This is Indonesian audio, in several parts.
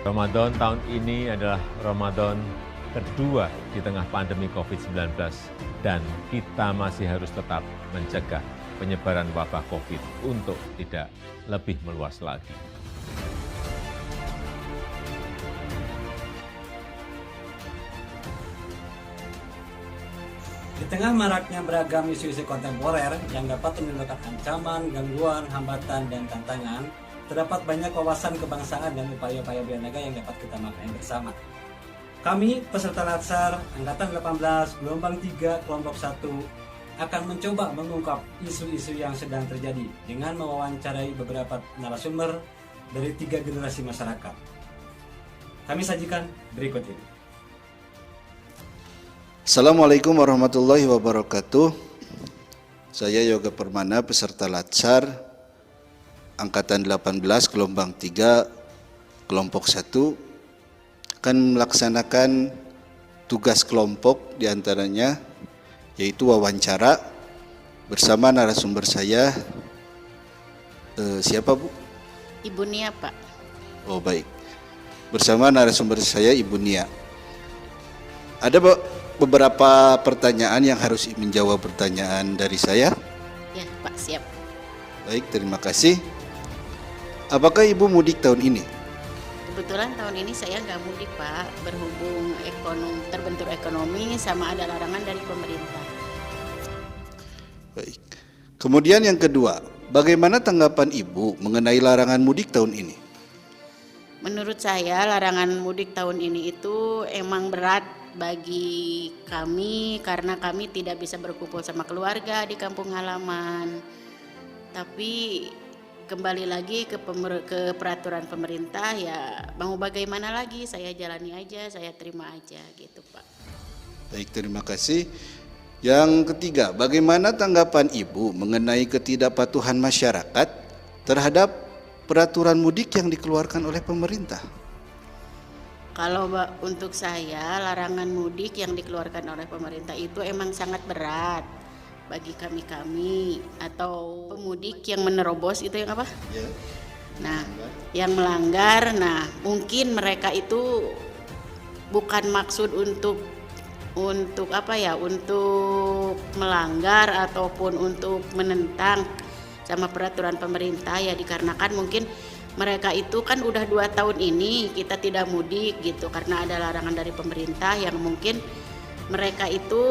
Ramadan tahun ini adalah Ramadan kedua di tengah pandemi COVID-19 dan kita masih harus tetap mencegah penyebaran wabah COVID untuk tidak lebih meluas lagi. Di tengah maraknya beragam isu-isu kontemporer yang dapat menimbulkan ancaman, gangguan, hambatan, dan tantangan, terdapat banyak wawasan kebangsaan dan upaya-upaya bernegara yang dapat kita maknai bersama. Kami, peserta Latsar Angkatan 18, Gelombang 3, Kelompok 1, akan mencoba mengungkap isu-isu yang sedang terjadi dengan mewawancarai beberapa narasumber dari 3 generasi masyarakat. Kami sajikan berikut ini. Assalamualaikum warahmatullahi wabarakatuh. Saya Yoga Permana, peserta Latsar Angkatan 18, Gelombang 3, Kelompok 1, akan melaksanakan tugas kelompok diantaranya yaitu wawancara bersama narasumber saya. Siapa Bu? Ibu Nia, Pak. Oh baik, bersama narasumber saya Ibu Nia. Ada beberapa pertanyaan yang harus menjawab pertanyaan dari saya. Ya, Pak, siap. Baik, terima kasih. Apakah Ibu mudik tahun ini? Kebetulan tahun ini saya nggak mudik, Pak, berhubung terbentur ekonomi sama ada larangan dari pemerintah. Baik. Kemudian yang kedua, bagaimana tanggapan Ibu mengenai larangan mudik tahun ini? Menurut saya larangan mudik tahun ini itu emang berat bagi kami karena kami tidak bisa berkumpul sama keluarga di kampung halaman. Tapi kembali lagi ke peraturan pemerintah, ya mau bagaimana lagi, saya jalani aja, saya terima aja gitu, Pak. Baik, terima kasih. Yang ketiga, bagaimana tanggapan Ibu mengenai ketidakpatuhan masyarakat terhadap peraturan mudik yang dikeluarkan oleh pemerintah? Kalau untuk saya, larangan mudik yang dikeluarkan oleh pemerintah itu emang sangat berat bagi kami atau pemudik yang menerobos itu yang apa? Ya. Nah, yang melanggar, nah mungkin mereka itu bukan maksud untuk apa ya, untuk melanggar ataupun untuk menentang sama peraturan pemerintah, ya dikarenakan mungkin mereka itu kan udah 2 tahun ini kita tidak mudik gitu karena ada larangan dari pemerintah yang mungkin mereka itu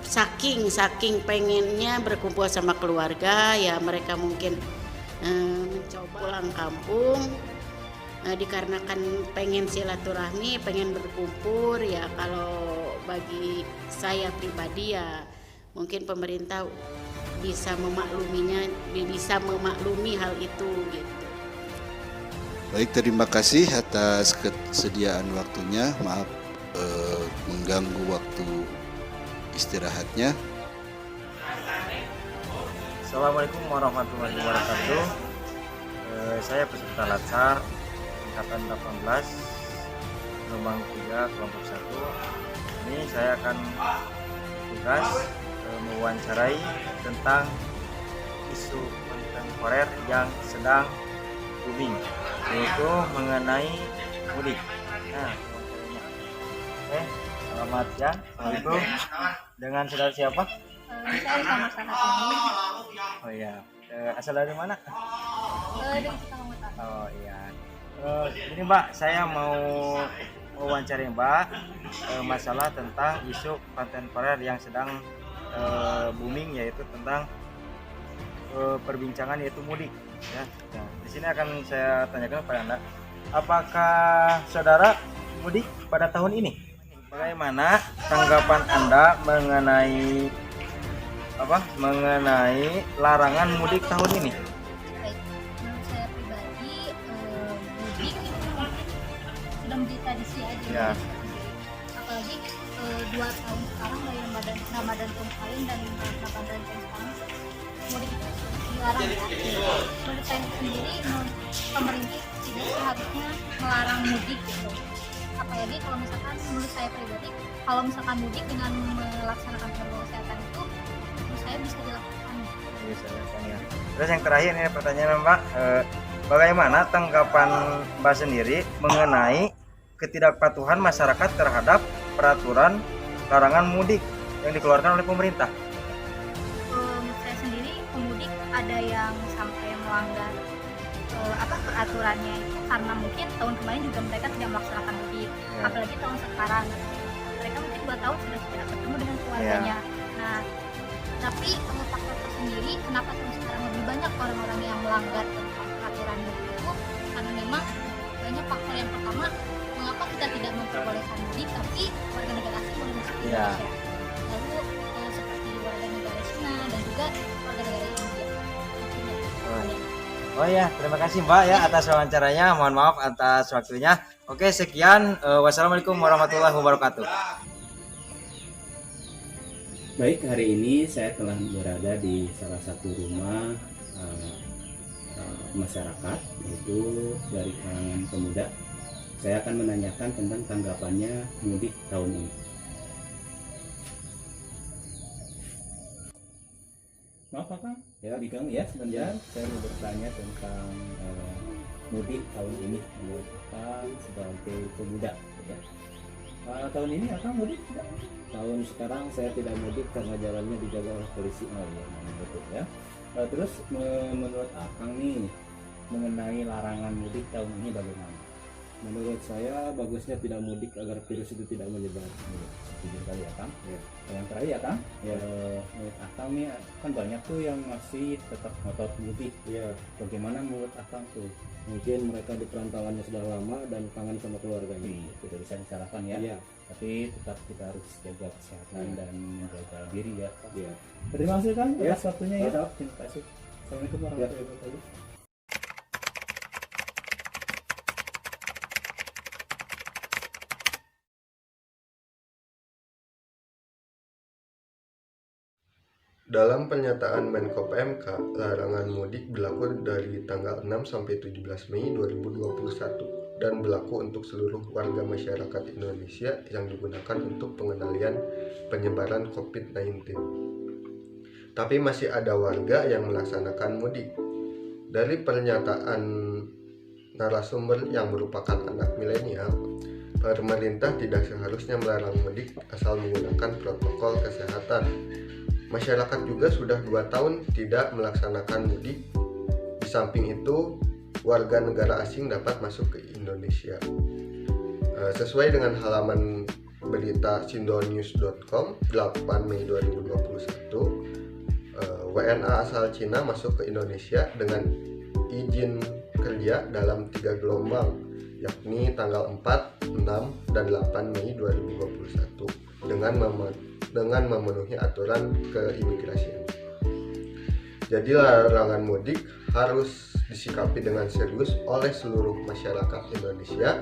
saking pengennya berkumpul sama keluarga, ya mereka mungkin mencoba pulang kampung dikarenakan pengen silaturahmi, pengen berkumpul. Ya kalau bagi saya pribadi ya mungkin pemerintah bisa memaklumi hal itu gitu. Baik, terima kasih atas kesediaan waktunya. Maaf mengganggu waktu istirahatnya. Assalamualaikum warahmatullahi wabarakatuh. Saya peserta Latsar Angkatan 18, Gelombang 3, Kelompok 1. Ini saya akan tugas mewawancarai tentang isu kontemporer yang sedang booming, yaitu mengenai mudik. Nah, wawancaranya. Oke, selamat siang. Assalamualaikum. Dengan saudara siapa? Saya sama ini. Oh iya. Asal dari mana? Dari Kalimantan. Oh iya. Ini Mbak, saya mau wawancara Mbak masalah tentang isu kontemporer yang sedang booming, yaitu tentang perbincangan yaitu mudik. Ya. Nah, di sini akan saya tanyakan kepada Anda, apakah saudara mudik pada tahun ini? Bagaimana tanggapan Anda mengenai larangan mudik tahun ini? Baik, menurut saya pribadi mudik itu sudah menjadi tradisi aja. Ya. Apalagi 2 tahun sekarang dari Ramadan kemarin dan Ramadan sekarang mudik itu dilarang ya. Menurut saya sendiri, pemerintah tidak seharusnya melarang mudik gitu. Apalagi kalau misalkan menurut saya pribadi, kalau misalkan mudik dengan melaksanakan protokol kesehatan itu menurut saya bisa dilakukan. Bisa ya. Terus yang terakhir ini pertanyaan Mbak, Bagaimana tanggapan Mbak sendiri mengenai ketidakpatuhan masyarakat terhadap peraturan larangan mudik yang dikeluarkan oleh pemerintah? Menurut saya sendiri pemudik ada yang sampai melanggar peraturannya itu karena mungkin tahun kemarin juga mereka tidak melaksanakan mudik, apalagi tahun sekarang mereka mungkin 2 tahun sudah tidak ketemu dengan keluarganya. Nah, tapi faktor tersendiri kenapa tahun sekarang lebih banyak orang-orang yang melanggar tentang peraturan mudik itu karena memang banyak faktor. Yang pertama, mengapa kita tidak memperbolehkan mudik tapi warga negara asing boleh masuk ke Indonesia? Lalu seperti warga negara Cina dan juga warga negara India. Oh ya, terima kasih Mbak ya atas wawancaranya. Mohon maaf atas waktunya. Oke, sekian. Wassalamualaikum warahmatullahi wabarakatuh. Baik, hari ini saya telah berada di salah satu rumah masyarakat, yaitu dari kalangan pemuda. Saya akan menanyakan tentang tanggapannya mudik tahun ini. Maaf Kang, ya Kang ya sebentar. Saya mau bertanya tentang mudik tahun ini menurut Kang sebagai pemuda. Ya. Tahun ini Kang mudik tidak? Tahun sekarang saya tidak mudik karena jalannya dijaga oleh polisi. Oh ya, betul ya. Terus menurut Akang nih mengenai larangan mudik tahun ini bagaimana? Menurut saya bagusnya tidak mudik agar virus itu tidak menyebar. Setuju kali ya Kang? Ya. Yang terakhir ya Kang? Ya. Menurut Akang nih kan banyak tuh yang masih tetap ngotot mudik. Ya. Bagaimana menurut Akang tuh? Mungkin mereka di perantauannya sudah lama dan kangen sama keluarganya. Tidak bisa disalahkan ya. Ya. Tapi tetap kita harus jaga kesehatan dan menjaga diri ya. Ya. Terima kasih Kang atas waktunya ya. Terima kasih. Assalamualaikum warahmatullahi wabarakatuh. Dalam pernyataan Menko PMK, larangan mudik berlaku dari tanggal 6 sampai 17 Mei 2021 dan berlaku untuk seluruh warga masyarakat Indonesia yang digunakan untuk pengendalian penyebaran COVID-19. Tapi masih ada warga yang melaksanakan mudik. Dari pernyataan narasumber yang merupakan anak milenial, pemerintah tidak seharusnya melarang mudik asal menggunakan protokol kesehatan. Masyarakat juga sudah 2 tahun tidak melaksanakan mudik. Di samping itu, warga negara asing dapat masuk ke Indonesia. Sesuai dengan halaman berita sindonews.com 8 Mei 2021, WNA asal Cina masuk ke Indonesia dengan izin kerja dalam 3 gelombang, yakni tanggal 4, 6, dan 8 Mei 2021 dengan memenuhi aturan keimigrasian. Jadi larangan mudik harus disikapi dengan serius oleh seluruh masyarakat Indonesia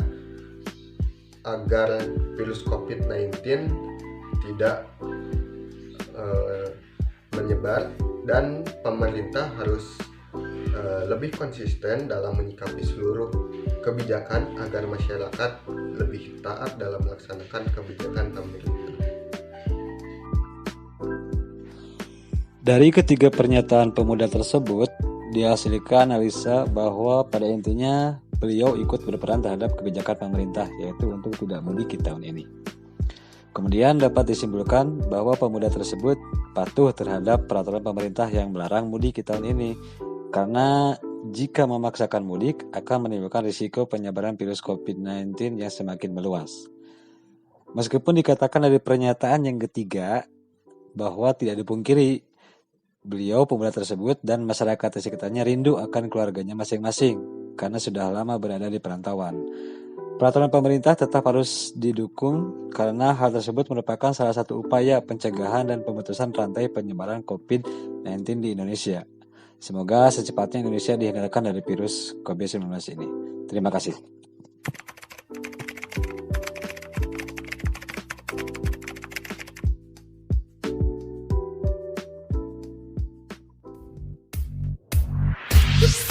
agar virus COVID-19 tidak menyebar, dan pemerintah harus lebih konsisten dalam menyikapi seluruh kebijakan agar masyarakat lebih taat dalam melaksanakan kebijakan pemerintah. Dari ketiga pernyataan pemuda tersebut, dihasilkan analisa bahwa pada intinya beliau ikut berperan terhadap kebijakan pemerintah, yaitu untuk tidak mudik di tahun ini. Kemudian dapat disimpulkan bahwa pemuda tersebut patuh terhadap peraturan pemerintah yang melarang mudik di tahun ini, karena jika memaksakan mudik akan menimbulkan risiko penyebaran virus COVID-19 yang semakin meluas. Meskipun dikatakan dari pernyataan yang ketiga bahwa tidak dipungkiri beliau pemuda tersebut dan masyarakat di sekitarnya rindu akan keluarganya masing-masing karena sudah lama berada di perantauan. Peraturan pemerintah tetap harus didukung karena hal tersebut merupakan salah satu upaya pencegahan dan pemutusan rantai penyebaran COVID-19 di Indonesia. Semoga secepatnya Indonesia dihindarkan dari virus COVID-19 ini. Terima kasih. Yes.